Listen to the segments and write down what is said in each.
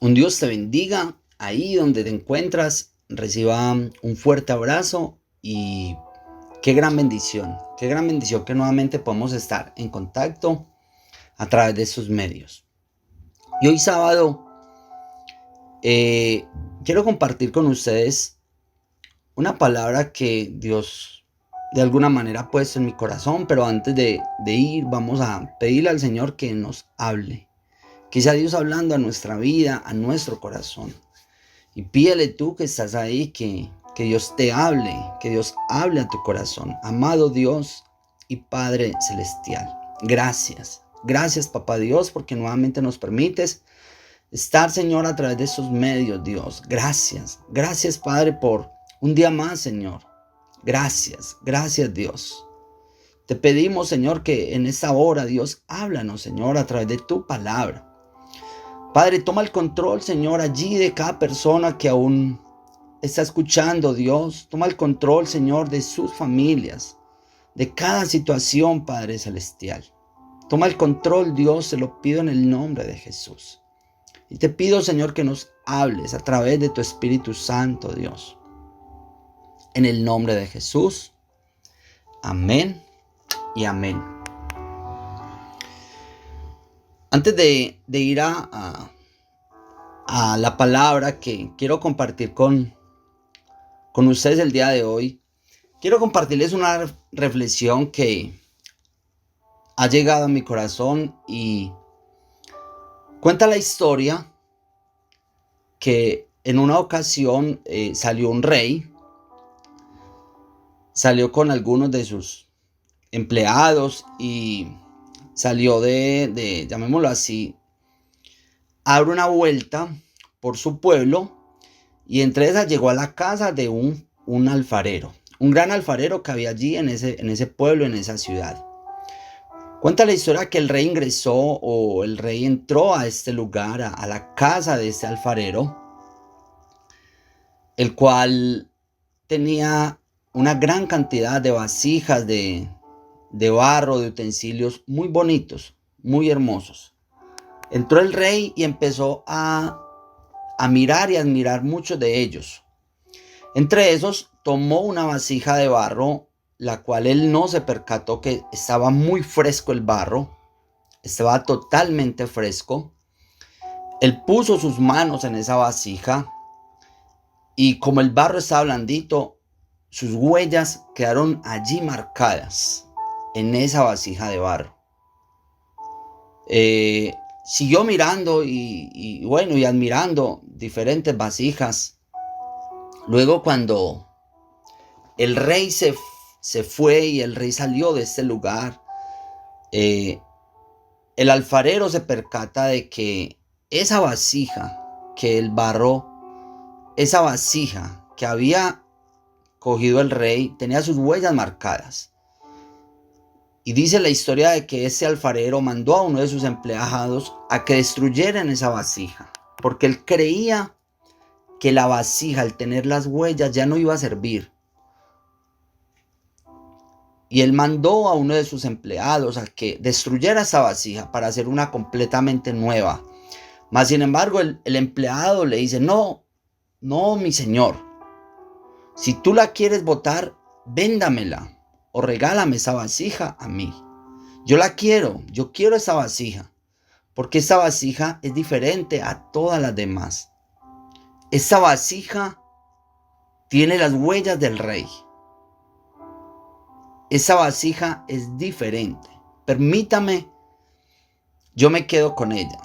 Un Dios te bendiga ahí donde te encuentras. Reciba un fuerte abrazo y qué gran bendición que nuevamente podemos estar en contacto a través de sus medios. Y hoy sábado eh, quiero compartir con ustedes una palabra que Dios de alguna manera ha puesto en mi corazón, pero antes de ir vamos a pedirle al Señor que nos hable, que sea Dios hablando a nuestra vida, a nuestro corazón. Y pídele tú que estás ahí, que Dios te hable, que Dios hable a tu corazón. Amado Dios y Padre Celestial, gracias. Gracias, Papá Dios, porque nuevamente nos permites estar, Señor, a través de esos medios, Dios. Gracias. Gracias, Padre, por un día más, Señor. Gracias. Gracias, Dios. Te pedimos, Señor, que en esta hora, Dios, háblanos, Señor, a través de tu palabra. Padre, toma el control, Señor, allí de cada persona que aún está escuchando, Dios. Toma el control, Señor, de sus familias, de cada situación, Padre Celestial. Toma el control, Dios, te lo pido en el nombre de Jesús. Y te pido, Señor, que nos hables a través de tu Espíritu Santo, Dios. En el nombre de Jesús. Amén y amén. Antes de ir a la palabra que quiero compartir con ustedes el día de hoy, quiero compartirles una reflexión que ha llegado a mi corazón y cuenta la historia que en una ocasión salió un rey, salió con algunos de sus empleados y salió llamémoslo así, abre una vuelta por su pueblo y entre esas llegó a la casa de un alfarero, un gran alfarero que había allí en ese pueblo, en esa ciudad. Cuenta la historia que el rey ingresó o el rey entró a este lugar, a la casa de este alfarero, el cual tenía una gran cantidad de vasijas de barro, de utensilios muy bonitos, muy hermosos. Entró el rey y empezó a mirar y admirar muchos de ellos. Entre esos tomó una vasija de barro, la cual él no se percató que estaba muy fresco el barro, estaba totalmente fresco. Él puso sus manos en esa vasija y como el barro estaba blandito, sus huellas quedaron allí marcadas en esa vasija de barro. Siguió mirando y admirando diferentes vasijas. Luego cuando el rey se fue y el rey salió de este lugar, el alfarero se percata de que esa vasija que el barro, esa vasija que había cogido el rey, tenía sus huellas marcadas. Y dice la historia de que ese alfarero mandó a uno de sus empleados a que destruyeran esa vasija, porque él creía que la vasija, al tener las huellas, ya no iba a servir. Y él mandó a uno de sus empleados a que destruyera esa vasija para hacer una completamente nueva. Mas sin embargo, el empleado le dice: no, mi señor, si tú la quieres botar, véndamela o regálame esa vasija a mí. Yo quiero esa vasija, porque esa vasija es diferente a todas las demás. Esa vasija tiene las huellas del rey. Esa vasija es diferente. Permítame, yo me quedo con ella.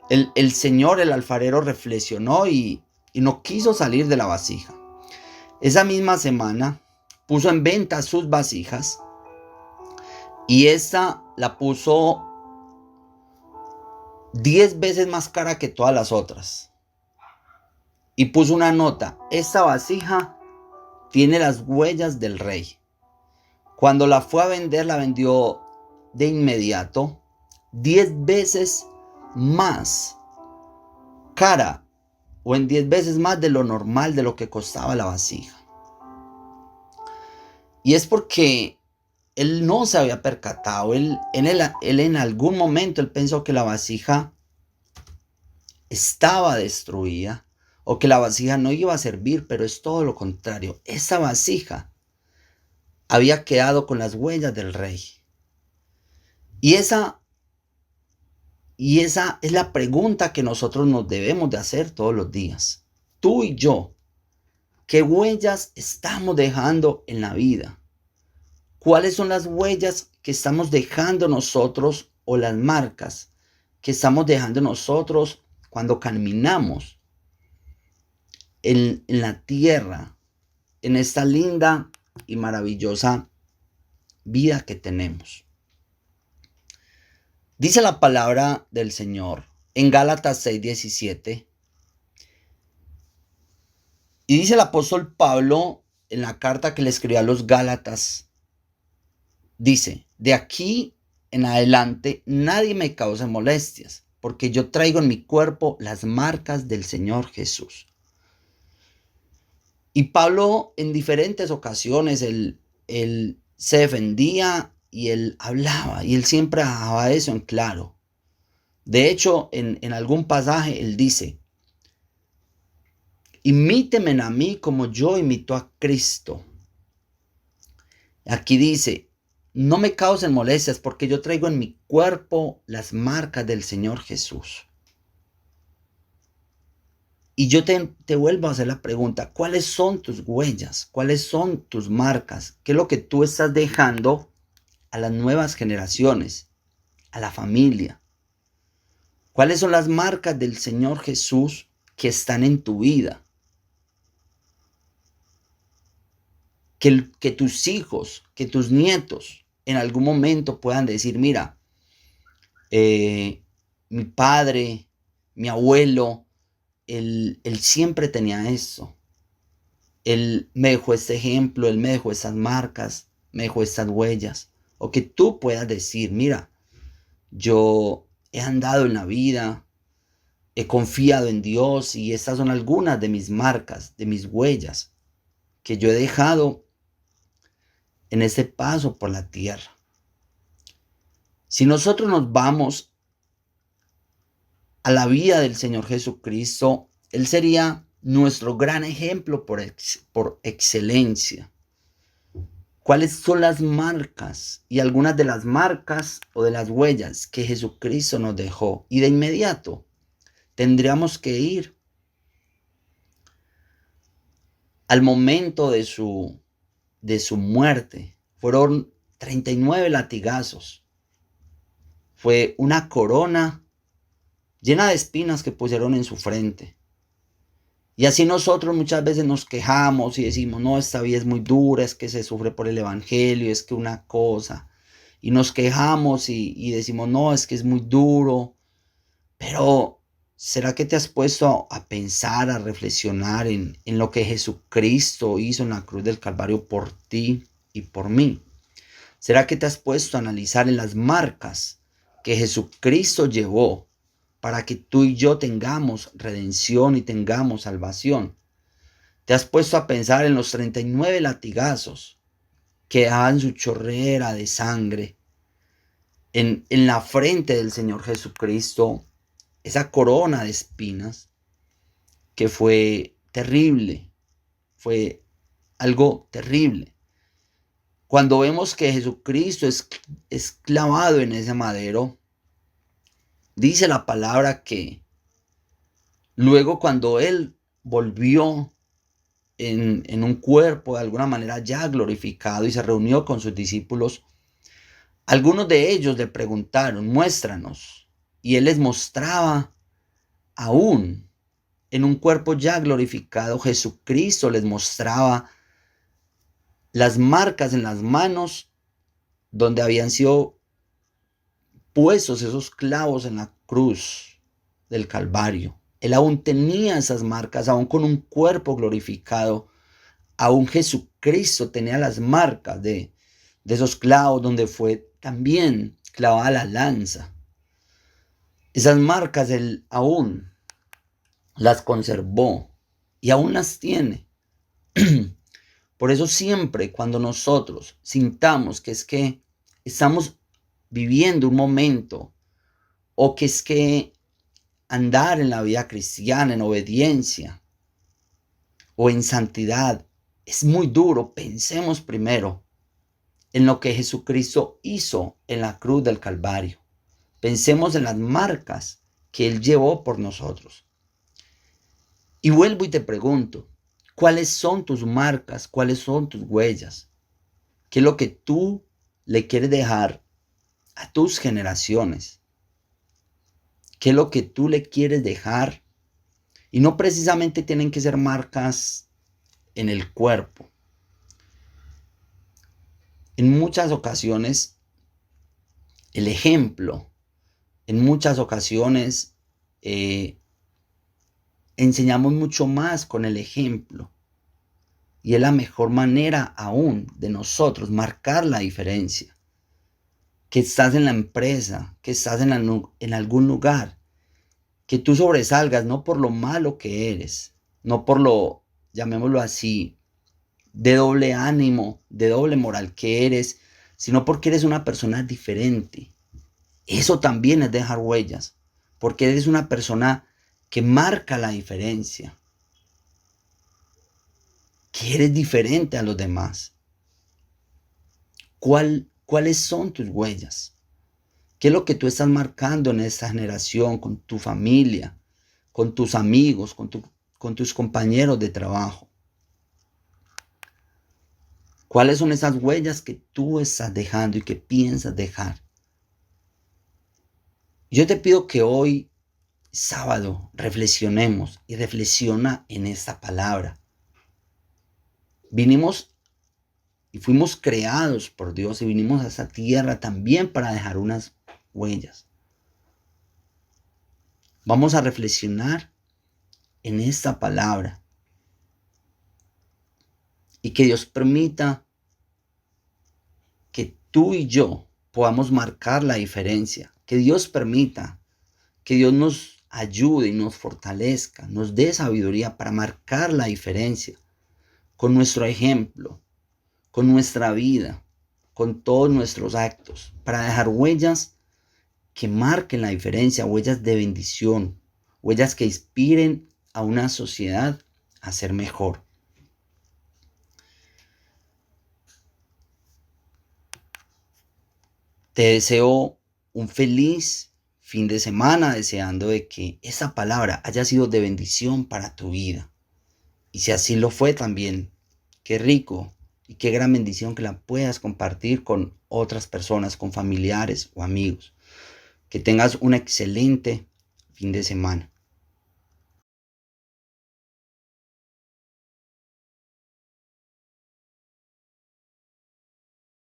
El señor, el alfarero, reflexionó y no quiso salir de la vasija. Esa misma semana puso en venta sus vasijas y esta la puso 10 veces más cara que todas las otras. Y puso una nota: esta vasija tiene las huellas del rey. Cuando la fue a vender, la vendió de inmediato 10 veces más cara, o en 10 veces más de lo normal, de lo que costaba la vasija. Y es porque él no se había percatado. Él en algún momento él pensó que la vasija estaba destruida o que la vasija no iba a servir, pero es todo lo contrario. Esa vasija había quedado con las huellas del rey. Y esa es la pregunta que nosotros nos debemos de hacer todos los días. Tú y yo, ¿qué huellas estamos dejando en la vida? ¿Cuáles son las huellas que estamos dejando nosotros o las marcas que estamos dejando nosotros cuando caminamos en la tierra, en esta linda y maravillosa vida que tenemos? Dice la palabra del Señor en Gálatas 6:17. Y dice el apóstol Pablo en la carta que le escribió a los Gálatas, dice, de aquí en adelante nadie me causa molestias, porque yo traigo en mi cuerpo las marcas del Señor Jesús. Y Pablo en diferentes ocasiones, él se defendía y él hablaba, y él siempre dejaba eso en claro. De hecho, en algún pasaje él dice, imítenme a mí como yo imito a Cristo. Aquí dice, no me causen molestias porque yo traigo en mi cuerpo las marcas del Señor Jesús. Y yo te vuelvo a hacer la pregunta, ¿cuáles son tus huellas? ¿Cuáles son tus marcas? ¿Qué es lo que tú estás dejando a las nuevas generaciones, a la familia? ¿Cuáles son las marcas del Señor Jesús que están en tu vida? Que tus hijos, que tus nietos en algún momento puedan decir, mira, mi padre, mi abuelo, él siempre tenía eso. Él me dejó este ejemplo, él me dejó esas marcas, me dejó estas huellas. O que tú puedas decir, mira, yo he andado en la vida, he confiado en Dios y estas son algunas de mis marcas, de mis huellas que yo he dejado en ese paso por la tierra. Si nosotros nos vamos a la vida del Señor Jesucristo, Él sería nuestro gran ejemplo por excelencia. ¿Cuáles son las marcas y algunas de las marcas o de las huellas que Jesucristo nos dejó? Y de inmediato tendríamos que ir al momento de su muerte. Fueron 39 latigazos. Fue una corona llena de espinas que pusieron en su frente. Y así nosotros muchas veces nos quejamos y decimos, no, esta vida es muy dura, es que se sufre por el evangelio, es que una cosa. Y nos quejamos y decimos, no, es que es muy duro. Pero, ¿será que te has puesto a pensar, a reflexionar en lo que Jesucristo hizo en la cruz del Calvario por ti y por mí? ¿Será que te has puesto a analizar en las marcas que Jesucristo llevó para que tú y yo tengamos redención y tengamos salvación? ¿Te has puesto a pensar en los 39 latigazos que daban su chorrera de sangre en la frente del Señor Jesucristo? Esa corona de espinas que fue terrible, fue algo terrible. Cuando vemos que Jesucristo es clavado en ese madero, dice la palabra que luego cuando Él volvió en un cuerpo de alguna manera ya glorificado y se reunió con sus discípulos, algunos de ellos le preguntaron, muéstranos. Y Él les mostraba aún en un cuerpo ya glorificado. Jesucristo les mostraba las marcas en las manos donde habían sido puestos esos clavos en la cruz del Calvario. Él aún tenía esas marcas, aún con un cuerpo glorificado. Aún Jesucristo tenía las marcas de esos clavos donde fue también clavada la lanza. Esas marcas Él aún las conservó y aún las tiene. Por eso siempre cuando nosotros sintamos que es que estamos viviendo un momento o que es que andar en la vida cristiana, en obediencia o en santidad, es muy duro. Pensemos primero en lo que Jesucristo hizo en la cruz del Calvario. Pensemos en las marcas que Él llevó por nosotros. Y vuelvo y te pregunto, ¿cuáles son tus marcas? ¿Cuáles son tus huellas? ¿Qué es lo que tú le quieres dejar a tus generaciones? ¿Qué es lo que tú le quieres dejar? Y no precisamente tienen que ser marcas en el cuerpo. En muchas ocasiones, el ejemplo, en muchas ocasiones, enseñamos mucho más con el ejemplo. Y es la mejor manera aún de nosotros marcar la diferencia. Que estás en la empresa, que estás en algún lugar, que tú sobresalgas no por lo malo que eres, no por lo, llamémoslo así, de doble ánimo, de doble moral que eres, sino porque eres una persona diferente. Eso también es dejar huellas, porque eres una persona que marca la diferencia, que eres diferente a los demás. ¿Cuáles son tus huellas? ¿Qué es lo que tú estás marcando en esta generación, con tu familia, con tus amigos, con tus compañeros de trabajo? ¿Cuáles son esas huellas que tú estás dejando y que piensas dejar? Yo te pido que hoy, sábado, reflexionemos y reflexiona en esta palabra. Vinimos y fuimos creados por Dios y vinimos a esta tierra también para dejar unas huellas. Vamos a reflexionar en esta palabra y que Dios permita que tú y yo podamos marcar la diferencia. Que Dios permita que Dios nos ayude y nos fortalezca, nos dé sabiduría para marcar la diferencia con nuestro ejemplo, con nuestra vida, con todos nuestros actos, para dejar huellas que marquen la diferencia, huellas de bendición, huellas que inspiren a una sociedad a ser mejor. Te deseo un feliz fin de semana, deseando de que esa palabra haya sido de bendición para tu vida. Y si así lo fue también, qué rico y qué gran bendición que la puedas compartir con otras personas, con familiares o amigos. Que tengas un excelente fin de semana.